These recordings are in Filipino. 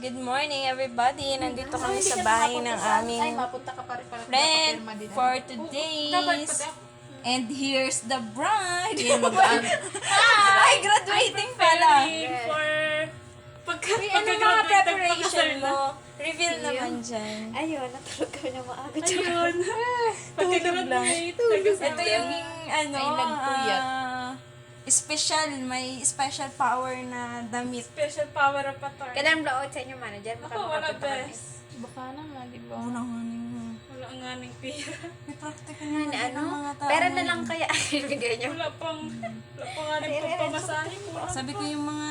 Good morning, everybody. Nandito kami sa bahay ng aming friend for today's. And here's the bride. Hi! Graduating pala. For Ano mga preparation mo? Reveal naman dyan. Ayun, natulog kami na maaga. Ayun. Pagka-graduate. Ito yung may special power na damit. Special power of attire. Kailan blowout sa inyo, manager? Ako, wala best. Baka naman, di ba? Wala nga nyo. Wala nga ng pera. May practical naman din Ano? ang mga tao. Pera na lang kaya. Bigay nyo. Wala pang nga rin pagpamasahe ko. Sabi ko yung mga...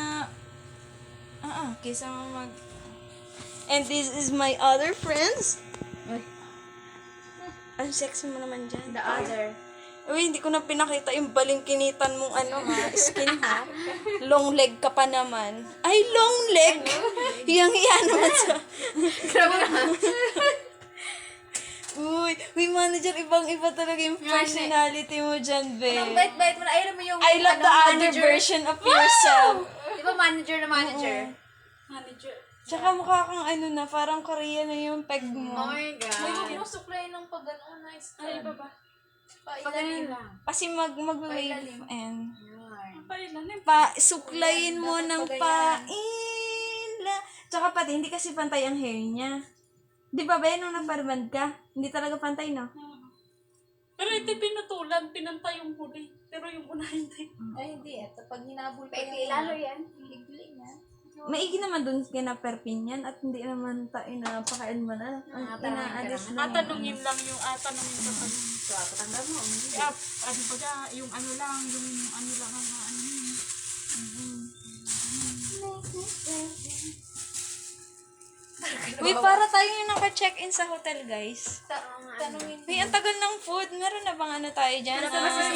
kaysa mag... And this is my other friends. Uy. Ang sexy mo naman dyan. The other. Uy, hindi ko na pinakita yung balingkinitan mong skin ha. Long leg ka pa naman. Ay, long leg! Hiyang-hiya naman sa... Grabe naman. Uy, manager, ibang-iba talaga yung personality mo dyan, be. Ang bait-bait mo na. Ayun mo yung... I love the other manager. version of yourself. Di ba manager na manager? Manager. Tsaka mukha kang na, parang Korea na yung peg mo. Oh my God. May suklay ng pag-ano. Nice. Ay, iba ba? Pailalim lang. Kasi mag-wave and... Pailalim. Suklayin mo ng paila. Tsaka pati, hindi kasi pantay ang hair niya. Di ba ba nung nagparband ka? Hindi talaga pantay, no? Pero ito pinutulan. Pinantay yung huli. Pero yung una hindi. Ay, hindi. Ito, pag hinabol pa yung... Lalo yan. Higli yan. Maigi naman dun kina perpin yan at hindi naman tayo na pakain mo na. Ang inaalis lang. Tanungin lang yung tanungin sa tanong. So, patanggal mo. Ano ba ga, yung ano lang ang ano. Uy, para tayo yung naka-check-in sa hotel, guys. Tanungin. Uy, ang tagal ng food. Meron na bang tayo dyan?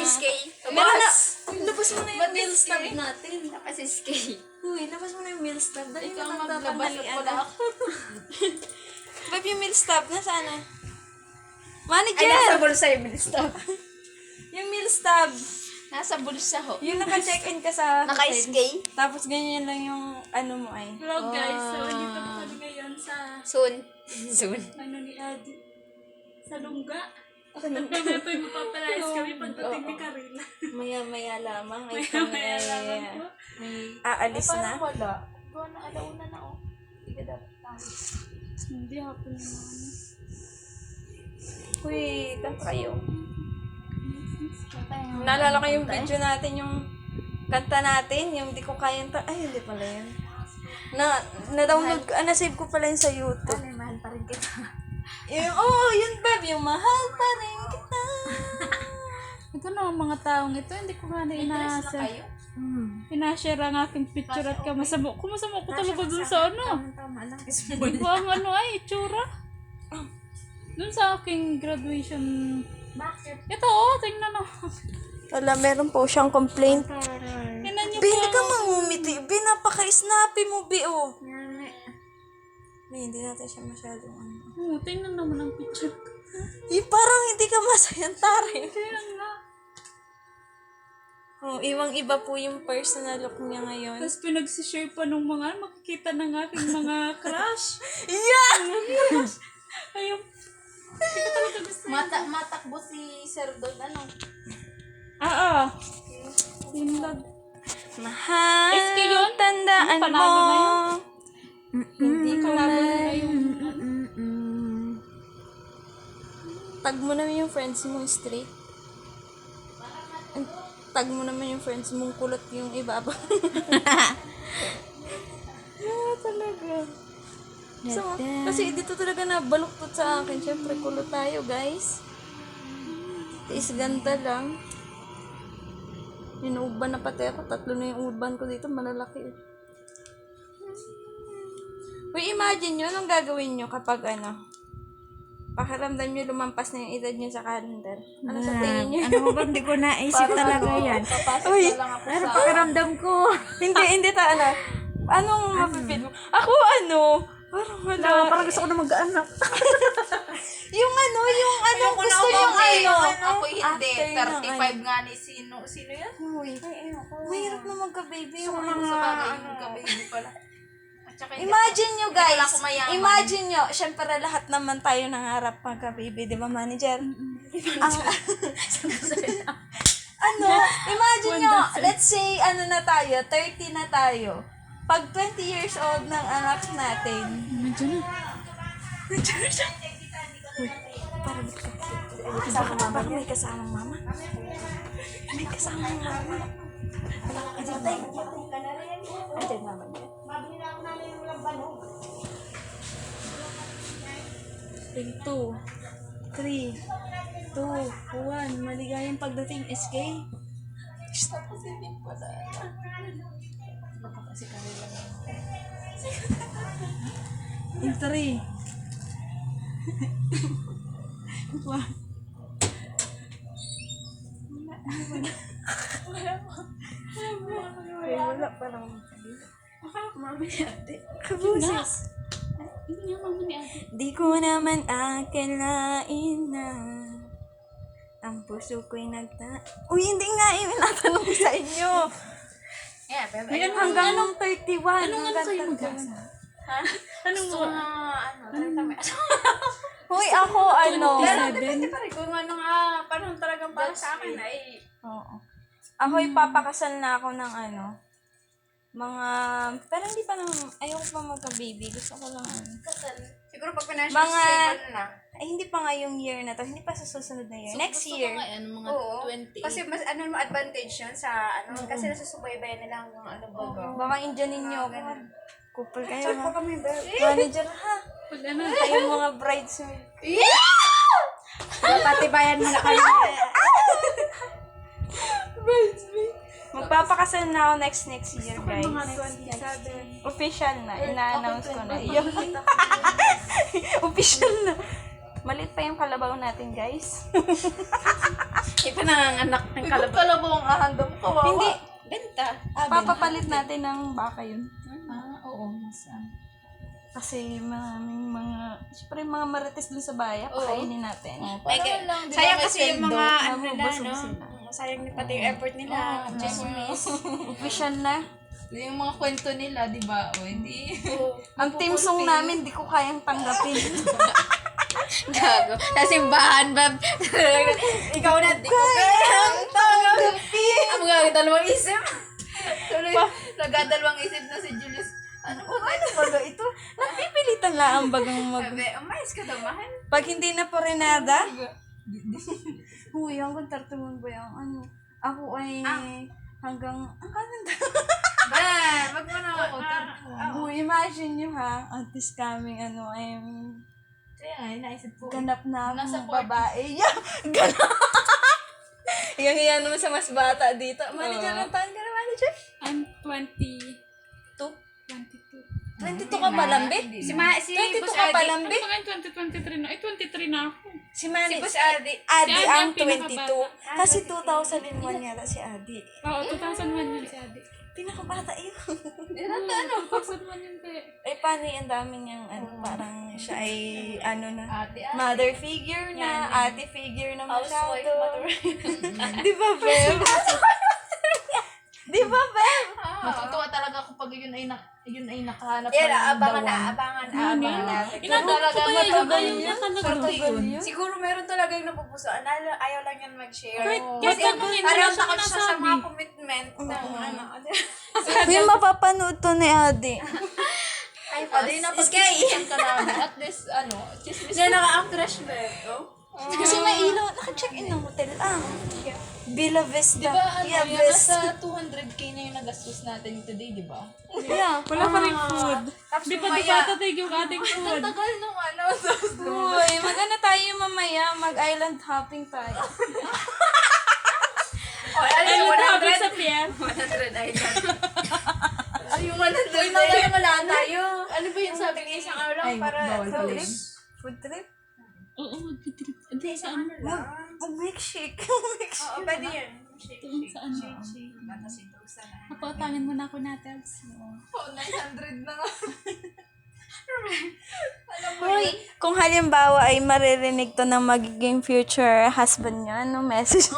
Sis K. Meron na. Uy, labas mo na yung meal stub natin. Sis K. Uy, labas mo na yung meal stub. Dali Ikaw mo maglabas tatangalian. wala ako. Babe, yung meal stub, nasaan na? Manager! Ay, nasa bulsa yung stop. Yung meal stub. Nasa bulsa ho. Yung naka-check-in ka sa Naka-SK? Tapos ganyan lang yung mo ay. Hello guys, so dito po kami ngayon sa Soon. Soon. ano ni Adi. Sa Lungga. Kami po yung mapapalayas kami pagdating ni Karina. Maya-maya lamang. Ay, Maya lamang po. aalis na. wala? Gawa na alauna na oh. Hindi ka dapat tayo. Hindi hapon naman. Uy, kanta kayo. Naalala ko yung video natin, yung kanta natin, yung di ko kayang ay, hindi pala yun. Na-download ko, na-save ko pala yun sa YouTube. Ano, mahal pa rin kita. Yun, babe, yung mahal pa rin kita. Ito na ang mga taong ito, hindi ko nga na inaasa. Inashare ang aking picture at kumasama ko talaga dun sa ano. Tama lang. Ito ang itsura. Dun sa aking graduation. Bakit? Ito tingnan mo. Wala, meron po siyang complaint. Tingnan niyo Bi, hindi po. ka mangumiti. Bi, napaka-snappy mo, Bi, oh. Bi, hindi natin siya masyadong Tingnan naman ang picture. parang hindi ka masayang tari. Kaya nga. Iwang-iba po yung personal look niya ngayon. Tapos pinagsishare pa nung mga makikita ng aking mga crush. Yeah! Ayun. Hindi ko talaga gusto. Matakbo si Sir Don, ano? Yung lag. Mahal, SK yun? tandaan mo. Panalo na yun? Hindi ko na. na yung Tag mo naman yung friends mong straight. Tag mo naman yung friends mong kulot yung ibaba. Talaga. So, kasi dito talaga na baluktot sa akin. Siyempre, kulot tayo, guys. Tiis ganda lang. Inuuban na pati ako. 3 na yung uban ko dito. Malalaki. Uy, imagine nyo, anong gagawin nyo kapag pakiramdam nyo lumampas na yung edad nyo sa calendar. Ano sa tingin nyo? Ano ba? Hindi ko naisip talaga yan. Uy, Ano pakiramdam ko? hindi anong mapipil mo? Ako parang wala. Parang gusto ko na mag-anak. Yung gusto yung Ako hindi. after ng 35 nga ni sino yan? Uy, mahirap na magka-baby. Gusto ko na sa bagay yung ka-baby pala. Imagine nyo guys, pala ako mayaman. imagine nyo, syempre lahat naman tayo nangarap magka-baby, di ba manager? Ang, ano, imagine nyo, let's say, ano na tayo, 30 na tayo. Pag 20 years old ng anak natin, Medyo na. parang kasama mama, may kasamang mama. May kasamang mama. Ayan tayo. Ayan mama niya. Take 2, 3, 2, 1. Maligayang pagdating, SK. Stop kasi din pala. Baka kasi kami lang. In 3. Wala pa lang. Mami ate. Kabusis. Hindi nga mama ni ate. Di ko naman akalain na ang puso ko'y Uy, hindi nga natanong sa inyo. Yeah, pero Hanggang nung 31. Anong ano hanggang kayo 31. mag-asa? Ha? Anong So, mo? Hoy, ako ano. Pero depende pa rin kung ano nga, parang talagang para sa akin ay Oo. Ako ipapakasal na ako ng ano. Mga, pero hindi pa naman, ayoko pa magka-baby. Gusto ko lang ano. kasal. Siguro pag financial Mga- stable na. Ay, hindi pa nga yung year na to. Hindi pa sa susunod na year. Next year. Mga Oo. 20. Kasi mas ano mo advantage yun sa ano, kasi nasusubaybayan nila hanggang ano baga. Baka indyanin niyo ako. Ganun. Couple kayo Check ha. po kami, bro. Manager ha. Pag ano, Kayong mga bridesmaid. Patibayan mo na kayo. Magpapakasal na ako next year, guys. Mga 27. Official na. Ina-announce ko na. Official na. Maliit pa yung kalabaw natin, guys. Iba nanganganak ng kalabaw ang ahandam ko. Hindi. Benta. Papapalit natin ng baka yun. oo. Mas, Kasi maraming mga, syempre mga marites dun sa bayan, pakainin natin. Sayang kasi yung mga ano nila, Mabubusog no? sila. Sayang pati yung effort nila. Chismis. Official na. Yung mga kwento nila, di ba? O, hindi. Ang team song namin, di ko kayang tanggapin. Gago. Sa simbahan, bab. Ikaw na, di ko kayang tanggapin. Ang mga dalawang isip. Tuloy, nagdadalawang isip na si Julius. Ano ba? Baga ito, napipilitan lang ang bagang Sabi, umayos ka daw, mahal. Pag hindi na po renada, huy, hanggang 31 ba yung ano? Ako ay hanggang, ang kanan Ba, wag mo na. Huy, imagine nyo ha, at this coming, ano, I'm Kaya nga, naisip ko. ganap na Nasa akong babae. Yeah, ganap! Yang naman sa mas bata dito. Manager, ang taon ka na, manager? I'm 22. 22 ka pa lambit? Si 22 Boss ka pa Adi. lambit? Ano ngayon, 2023 na? Ay, 23 na ako. Si Manny, Si Boss Adi. Adi Si Adi ang ang 22. pinakabata. Kasi 2001 yata si Adi. Oo, 2001 yun si Adi. Pinakabata yun. 2001 yun kaya. Ay, paano yung dami niyang, ano, parang siya ay, ano na, Ate, mother figure na, ate figure na masyado. housewife, mother. Di ba, Bev? Di ba, Bev? Matutuwa talaga ako pag yun ay nakahanap Yan, ng abangan na, dawan. abangan na. Inabot ko pa yung yoga yung nakalagay. Siguro meron talaga yung napupusuan. Ayaw lang yan mag-share. Kahit ano, hindi Parang na siya takot siya sa nasabi. mga commitment ng ano. May mapapanood to ni Adi. Ay, Adi na Is gay. pag-isipan ka namin. At least, chismis. Diyan naka-actress ba? Kasi may ilaw, naka-check-in ng hotel. Villa Vista. Diba, Yeah, yung Vista. nasa 200k na yung nagastos natin today, di ba? Yeah. Wala pa rin food. Tapos Di pa di mamaya, ba tatig yung ating food? Tagal nung ano. Uy, mag-ano tayo mamaya? Mag-island hopping tayo. ano Ay, yung natabit 100? sa pier. 100 island. Ay, yung 100 Uy, mamaya wala tayo. Ano ba yung sabi niya? Isang araw lang Ay, para bawal sa pala trip. yun. Food trip? Oo, mag-trip. Ito saan? Milkshake. Oo, pwede yun. Doon sa ano? Papatangin mo na ako natels. Oh, 900 na nga. Uy, kung halimbawa ay maririnig to ng magiging future husband niya, ano message?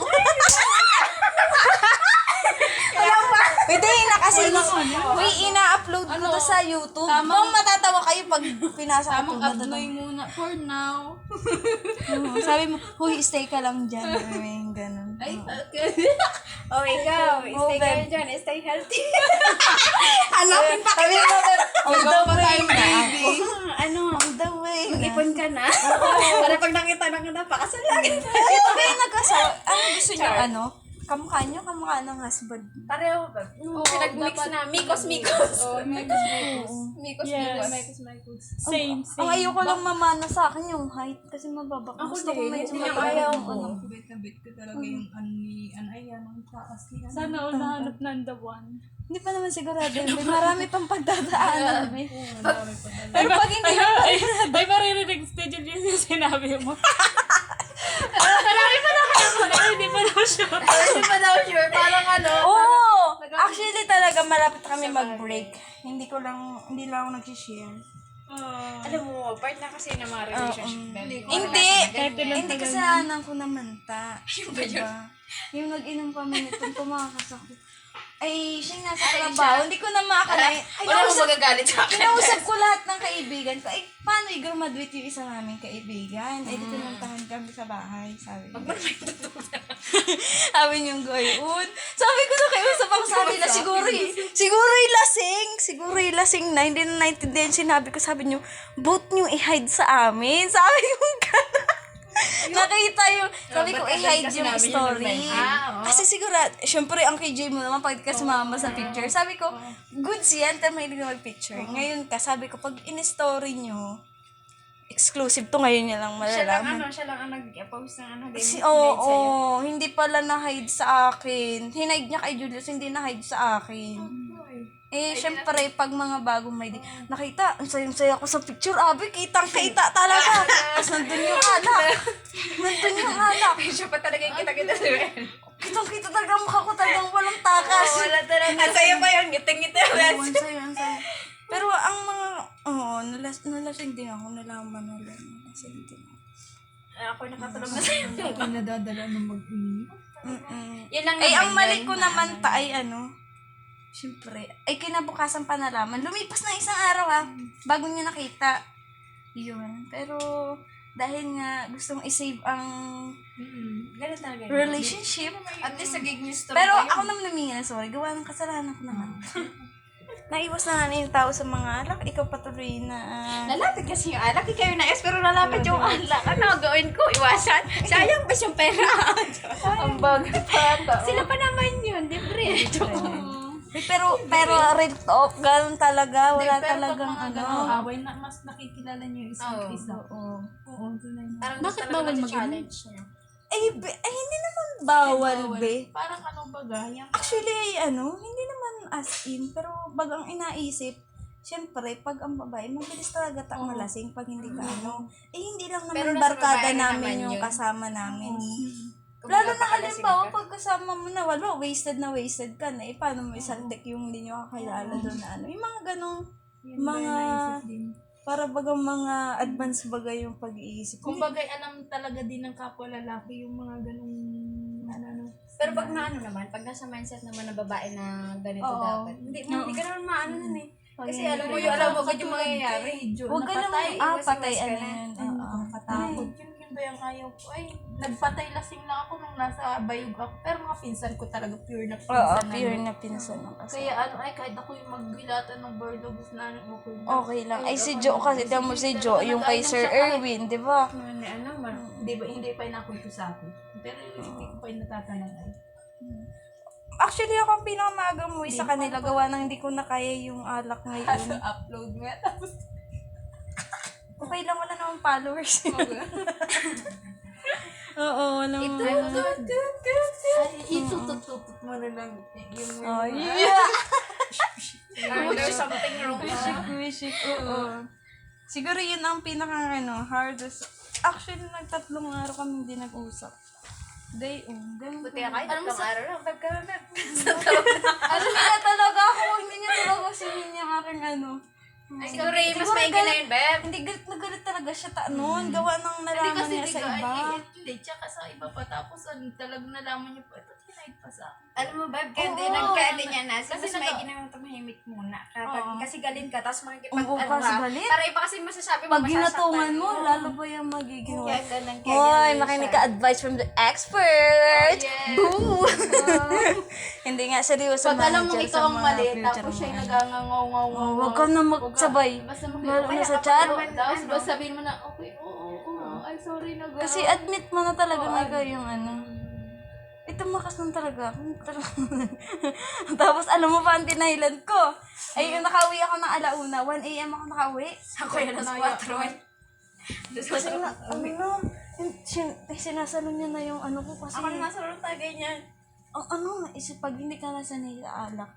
Wait, naka Kasi, ina-upload ko to sa YouTube. Kung matatawa kayo pag pinasa ko Tamang to. abnoy muna for now. Sabi mo, huy, stay ka lang dyan. Ay, ganun. Ay, Oo. okay. Oh, ikaw. Oh, Stay babe. kayo dyan. Stay healthy. Hanapin pa kita. On the way na baby. ako. Ano? On the way na. Ipon ka na. Para pag nakita na ka na, pakasal lang. Ito kayo nagkasal. Ano gusto nyo, ano? Kamukha nyo, kamukha ng husband. Pareho ba? Pinag-mix na. Mikos. Oh, Mikos. Same. Ang ayoko lang mamana sa akin yung height kasi mababa. Ako Gusto ko din. medyo Yung mababa ayaw yung ko. ano. Bet na bet ko talaga yung ani Anaya ng taas niya. Sana all nahanap ng the one. Hindi pa naman sigurado yun. May marami pang pagdadaanan. Pero pag hindi Ay, maririnig schedule yun yung sinabi mo. Marami pa na kayo. Hindi pa na sure. Hindi pa daw sure. Parang ano. Oo! Actually talaga malapit kami mag-break. Hindi lang ako nag-share. Alam mo, part na kasi ng mga relationship. Hindi kasalanan ko naman ta. Diba? Yung nag-inom kami nitong kumakasakit. Ay, siya yung nasa trabaho. Hindi ko na makakalain. Wala mo magagalit sa akin. Kinausap ko lahat ng kaibigan ko. Ay, paano i-graduate yung isa naming kaibigan? Ay, dito nuntahan kami sa bahay. Sabi niya. Sabi niyong gayon. Sabi ko na kausap ako, sabi na siguro yung lasing na. Hindi na naintindihan sinabi ko. Sabi niyo, boot niyo i-hide sa amin. Sabi ko gano'n. Nakita yung, sabi ko, i-hide yung story. Kasi siguro, syempre, ang KJ mo naman, pag ka sumama sa picture, sabi ko, goods yan, tayo mahilig na mag-picture. Ngayon ka, sabi ko, pag in-story nyo, exclusive to ngayon niya lang malalaman. Siya lang ang nag-post ng ano. Oo, hindi pala na-hide sa akin. Hinide niya kay Julius, hindi na-hide sa akin. Syempre, pag mga bagong may nakita, ang sayang-saya ko sa picture, abi, kitang-kita talaga. Tapos nandun yung alak. Siya pa talaga yung kita-kita si Ben. Kitang-kita talaga ang mukha ko talagang walang takas. Wala talaga. Ang sayo pa yun. Ngiting-ngiti. Oo, ang saya. Pero ang mga, nalasing din ako, nalaman ulit. Nalasing din ako. Ako nakatulog na sa'yo. Ako nadadala ng mag-inom. Yan lang Ay, ang naman mali yun. ko naman ay syempre, ay kinabukasan pa nalaman. Lumipas na isang araw bago niya nakita. Yun. Pero, dahil nga gustong i-save ang Ganun talaga yun. relationship. At least sa gig news story Pero tayo. ako naman namingi na sorry. Gawa ng kasalanan ko naman. Naiwas na nga yung tao sa mga alak. Ikaw patuloy na... Lalapit kasi yung alak. Ikaw yung nais, pero lalapit yung alak. Ano gawin ko? Iwasan? Sayang ba yung pera? ang bago pa. Sila pa naman yun. Libre. Pero real talk, ganun talaga. Wala Pero talagang pag mga ano. ganun away na, mas nakikilala niyo yung isang isa. Oo. Tunay na. Parang Bakit gusto bawal talaga mag-inom? challenge niya. Hindi naman bawal, be. Parang ano baga, yung Actually, hindi naman as in, pero bagang inaisip, syempre, pag ang babae, mabilis talaga malasing pag hindi ka hindi lang Pero naman nasa barkada babae na namin naman yung yun. kasama namin. Kung Lalo na napakalasing halimbawa, ka. pag kasama mo na, wasted ka na, paano mo isaltek yung hindi nyo kakilala doon na yung mga ganong, mga, para bagang mga advance bagay yung pag-iisip. kumbaga alam talaga din ng kapwa lalaki yung mga ganong ano. Pero pag pag nasa mindset naman ng babae na ganito dapat, hindi ka naman maano nun eh. Kasi alam mo agad yung mangyayari. Huwag ka naman, patay, iwas ka na. Katakot. Yun ba yung ayaw ko? Ay, nagpatay lasing lang ako nung nasa bayog ako. Pero mga pinsan ko talaga, pure na pinsan. pure na pinsan ng kasama. Kaya kahit ako yung magbilatan ng barlogos na okay lang. Okay lang. Ay, si Jo kasi, tiyan mo si Jo, yung kay Sir Erwin, di ba? Hindi pa inakwento sa akin. Pero hindi ko pa yung natatalangay. Actually, ako ang pinakamagang mo sa kanila, gawa ng hindi ko na kaya yung alak ngayon. Upload nga. Tapos, Okay lang, wala namang followers. Oo, wala namang... itutututut mo na lang yung Oh, yeah! There's something wrong. Wish, oo. Siguro yun ang hardest. Actually, nagtatlong araw kami hindi nag-usap. Ganun. Buti ka kahit tatlong araw lang. Pag ka na. Niya talaga ako, hindi niya talaga sinin yung aking Siguro mas maigi na yun, Beb. Hindi, galit na galit talaga siya noon. Gawa ng nalaman niya sa iba. Hindi, tsaka sa iba pa. Tapos talagang nalaman niyo pa, ito kahit pa sa Alam mo, Bab, kaya din niya na. Kasi may ginawang tumahimik muna. Kasi galit ka, tapos Oo, kasi galit. Para iba kasi masasabi mo, Pag ginatungan mo, lalo ba yung magiging... Hoy, makinig ka advice from the expert! Boo! Hindi nga, seryoso pag alam mo manager ikaw sa ang mga mali, future tapos mo. siya yung nagangangaw-ngaw. Huwag ka na magsabay. Basta Lalo na sa chat. Tapos basta sabihin mo na, okay, oo, ay sorry na Kasi admit mo na talaga na ikaw yung ano. Ito makas lang talaga. Tapos alam mo pa ang tinahilan ko. Ay, yung nakauwi ako ng alauna. 1 a.m. ako nakauwi. Ako yun, alas 4 eh. Kasi na, sinasalo niya na yung ano ko kasi. Ako na nasa laro tayo ganyan. Ang ano, pag hindi ka nasanay sa alak,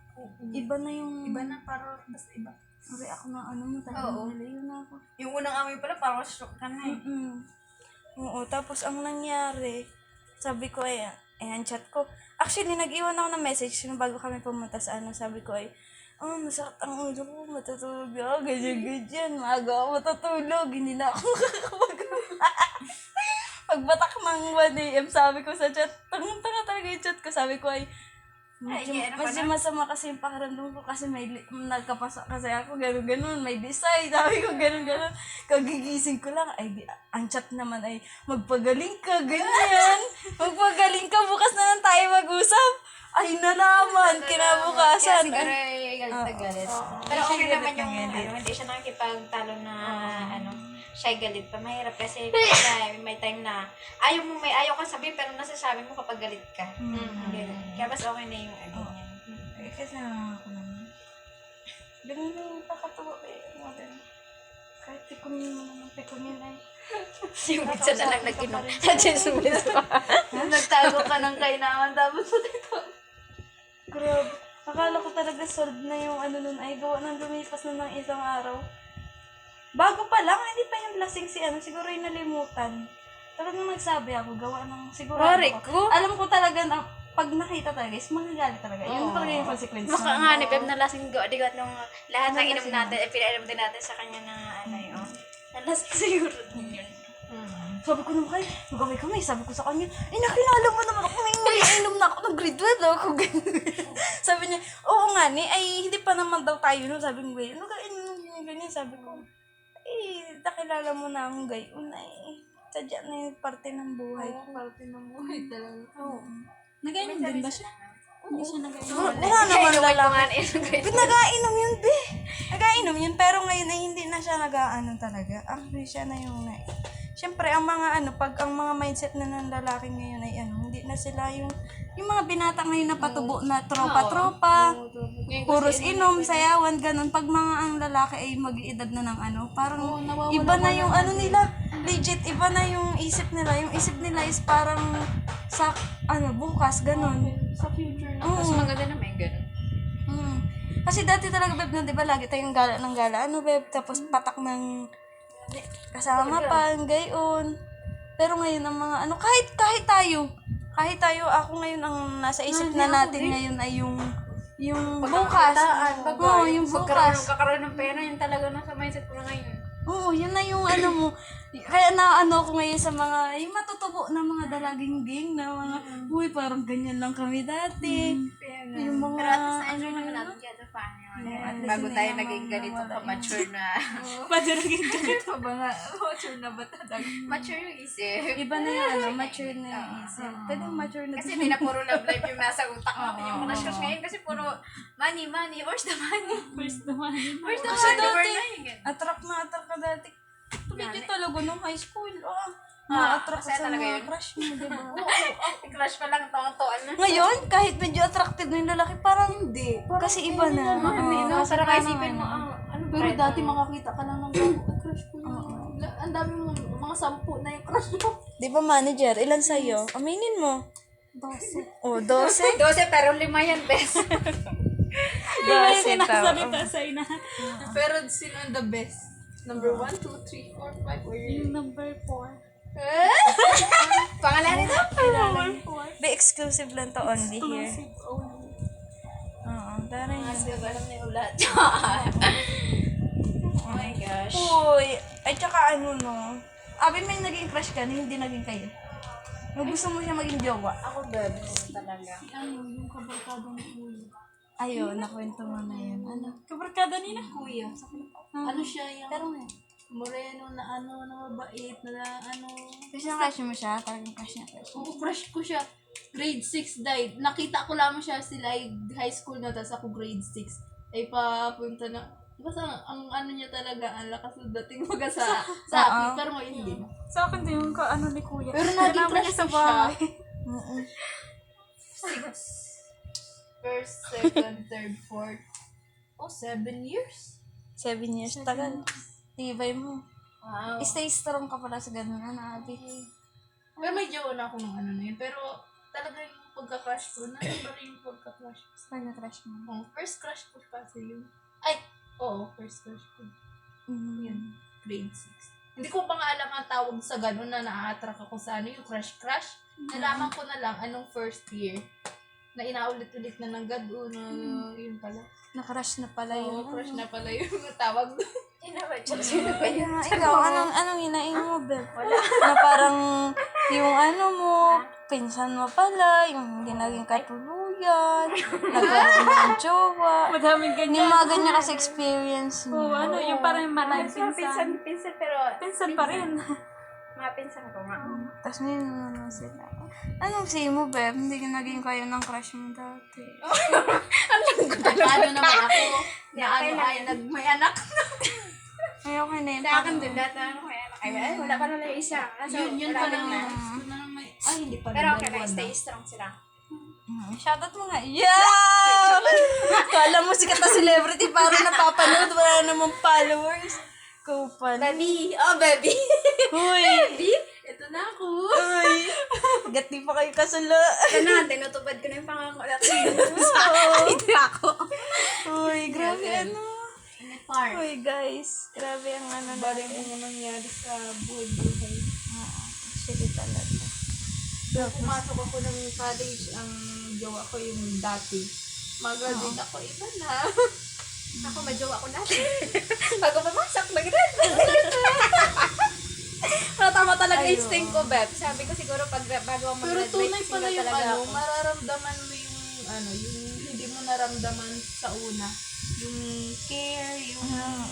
iba na yung... Iba na, parang basta iba. Sorry, ako na ano mo talaga. Oo. Nalayo na ako. Yung unang amoy pala, parang shock ka na eh. Oo, tapos ang nangyari, sabi ko ay, ang chat ko. Actually, nag-iwan ako ng message nung bago kami pumunta sa ano. Sabi ko ay, masakit ang ulo ko, matutulog ako, ganyan. Maaga ako matutulog, hindi na ako makakapag- Pagbatak ng 1 a.m., sabi ko sa chat, tanga talaga yung chat ko. Sabi ko ay, medyo masama kasi yung pakiramdam ko kasi may nagkapasa kasi ako, gano'n, may decide. Sabi ko, gano'n. Kagigising ko lang, ay, ang chat naman ay, magpagaling ka, ganyan. Magpagaling ka, bukas na lang tayo mag-usap. Ay, nalaman, kinabukasan. Siguro ay galit na galit. Pero okay naman yung, hindi siya nakikipagtalo na, siya galit pa. Mahirap kasi may time na, ayaw kang sabihin, pero nasasabi mo kapag galit ka. Kaya mas okay na yung ano niya. Kasi ako naman. Ganun yung kakatawa kayo. Kahit pikunin mo naman, pikunin ay. Yung minsan na lang nag-inom. Nag-chismis pa. Nagtago ka ng kainangan, tapos ito. Grabe. Akala ko talaga solved na yung ano nun ay gawa nang lumipas na ng isang araw. Bago pa lang, hindi pa yung lasing si ano, siguro yung nalimutan. Talagang nagsabi ako, gawa ng sigurado ko. Alam ko talaga na pag nakita talaga is magagalit talaga. Yun talaga yung consequence. Baka nga ni Beb na lasing go. Digat nung lahat ng inom natin, pinainom din natin sa kanya na ano yun. Nalasing siguro din yun. Sabi ko naman, mag-away kami. Sabi ko sa kanya, nakilala mo naman ako. May inom na ako ng grade 12 daw ako. Sabi niya, oo nga ni, ay hindi pa naman daw tayo. No? Sabi ko, ano ka inom ganyan? Sabi ko, nakilala mo na akong gayon. Ay, sadya na yung parte ng buhay ko. Parte ng buhay talaga. Oo. Nag-inom din ba siya? Hindi siya nag-inom. Wala naman lalaki. Nag-inom. Nag-ainom yun, be. Nag-ainom yun, pero ngayon ay hindi na siya nag-aano talaga. Actually, siya na yung Siyempre, ang mga pag ang mga mindset na ng lalaki ngayon ay hindi na sila yung mga binata ngayon na patubo na tropa-tropa, puros inom, sayawan, ganun. Pag mga ang lalaki ay mag-iedad na ng parang iba na yung nila, legit, iba na yung isip nila. Yung isip nila is parang sa, bukas, ganun. Sa future na. Mas maganda na may ganun. Kasi dati talaga, Beb, di ba, lagi tayong gala ng gala, Beb, tapos patak ng kasama pa, gayon. Pero ngayon, ang mga kahit tayo, ako ngayon, ang nasa isip na natin ngayon ay yung bukas. Oo, yung bukas. Kakaroon ng pera, yun talaga nasa mindset ko na ngayon. Oo, yun na yung mo. Kaya ko ngayon sa mga, yung matutubo na mga dalaging ging na mga, uy, parang ganyan lang kami dati. Yung mga, Pero at least na-enjoy naman natin kaya ito paano bago tayo naging ganito ka-mature na. Ba't naging ganito? Mature na ba talaga? Mature yung isip. iba na yung mature na yung isip. Pwede mature na Kasi hindi na puro love life yung nasa utak natin. Yung mga shows ngayon kasi puro money, where's the money? First naman. Where's the Kasi money? dati, We're not attract ka dati. Legit talaga nung high school. Ah, Ma-attract ka masaya sa talaga mga yun. crush mo, diba? crush pa lang, tawang-tawan na. Ngayon, kahit medyo attractive na yung lalaki, parang hindi. Kasi iba na. Sarap isipin mo, ano ba? Pero dati makakita ka lang ng bago, crush ko yun. Ang dami mo, mga 10 na yung crush mo. Di ba, manager? Ilan sa'yo? Aminin mo. 12. Oh, 12? 12 pero 5 yan, best. 12 Nakasalita sa inahan. Pero sino ang the best? Number 1, 2, 3, 4, 5, or Yung number 4. Pangalan nito? Be exclusive lang to only here. Exclusive only. Oo, daring Alam na yung ulat. Oh my gosh. Uy, ay tsaka no. Abi, may naging crush ka na hindi naging kayo. O gusto mo siya maging jowa? Ako, Beb, talaga. Ano, yung kabarkada ni Kuya. Ayun, nakwento mo na yun. Ano? Kabarkada nila. Kuya. Ano siya yung moreno na ano, na mabait, na ano. Kasi crush mo siya? Talagang crush niya. Oo, crush ko siya. Grade 6 died. Nakita ko lamang siya sila ay high school na, tapos ako grade 6. Ay papunta na. Basta ang ano niya talaga, ang lakas ng dating maga sa api. Pero ngayon hindi. Sa akin din yung ano ni Kuya. Pero naging Naman crush niya ko siya. Oo. First, second, third, fourth. 7 years. 7 years. Tagal. Tibay mo. Wow. Stay strong ka pala sa ganun, ano, Abi? Pero may jowa na ako ng ano na yun. Pero talaga yung pagka-crush ko, nandun rin yung pagka-crush ko. Saan na crush mo? Oh, first crush ko kasi yun. Ay, oo, first crush ko. Yun, grade 6. Hindi ko pa nga alam ang tawag sa ganun na na-attract ako sa ano, yung crush-crush. Nalaman ko na lang anong first year na inaulit-ulit na ng gado na yun pala. Na-crush na pala Oo, yun. crush na pala yung tawag doon. Ikaw, anong hinaing mo, Beb? Na parang yung ano mo, pinsan mo pala, yung hindi naging katuluyan, nagkaroon ng jowa. Madaming ganyan. Yung mga ganyan kasi experience Oo, niya. ano, yung parang yung malay pinsan. Pinsan, pero Pinsan pa rin. mga pinsan ko nga. Tapos ngayon naman sila. Anong say mo, Beb? Hindi ka naging kayo ng crush mo dati. Ano naman ako, na ano ay may anak. Ay, okay na yun. Sa akin din, dati ano kaya, ay, wala pa na lang isa. Kaso, Yun wala pa din lang. na. Ay, hindi pa Pero okay nagbago na, na. stay strong sila. Shoutout mo nga. Yeah! Kala mo sikat na celebrity para napapanood. Wala namang followers. Kupal. Baby! Oh, baby! Huy! Baby! Ito na ako! Huy! Gati pa kayo kasala. Ito na, tinutupad ko na yung pangako natin. Ito ako. Huy, grabe ano. Part. Huy, guys. Grabe ang ano na. Bari mo nangyari sa buhay-buhay. Actually talaga. Pumasok ako ng college, ang jowa ko yung dati. Mag-graduate ako, iba na. Ako, majowa ko natin. Bago pumasok, mag-red. Tama talaga yung instinct ko, Beb. Sabi ko siguro pag bago ako Pero mag-graduate, tunay pala sila yung talaga ano, ako. mararamdaman mo yung ano, yung hindi mo naramdaman sa una. Yung care, yung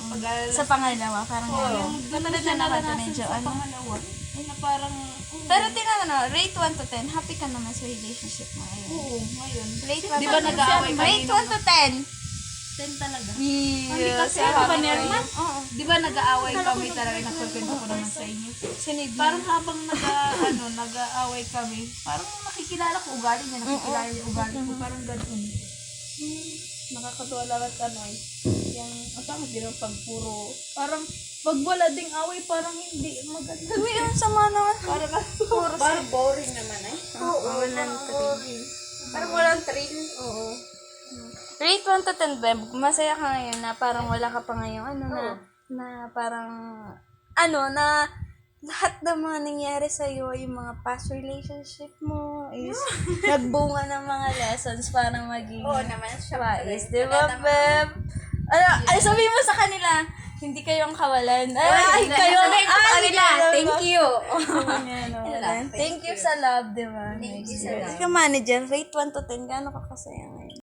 pag-aalala. Sa pangalawa, parang Oo, yun. yung Katulad na nakanta ni Jo, sa ano? pangalawa. Ay, na parang, Pero tingnan mo, rate 1 to 10, happy ka naman sa relationship mo ngayon. oo, ngayon. Rate 1 Di ba to 10. nag-aaway kami Rate 1 to 10. 10 talaga. Yes. kasi ako Nerman? Oo. Di ba nag-aaway kami talaga, nagpapento ko naman sa inyo. Sinigman. Parang habang nag-aaway kami, parang nakikilala ko ugali niya, nakikilala niya ugali ko, parang ganun. Nakakatuwa lang at ano eh. Yung, ang tama din ang pagpuro. Parang, pag wala ding away, parang hindi maganda. Uy, ang sama naman. Parang boring naman eh. Oo, walang thrill. Parang walang thrill. Oo. Rate 1 to 10, Beb. Masaya ka ngayon na parang wala ka pa ngayon. Ano na parang, ano, na lahat ng mga nangyari sa'yo, yung mga past relationship mo, is nagbunga ng mga lessons para maging Oo naman, siya wise. Di ba, Beb? Ay, sabihin mo sa kanila, hindi kayong kawalan. Ay, kayo. Sabihin ko sa kanila, thank you. Thank you sa love, di ba? Thank you sa love. Ikaw, manager, rate 1 to 10, gaano ka kasaya?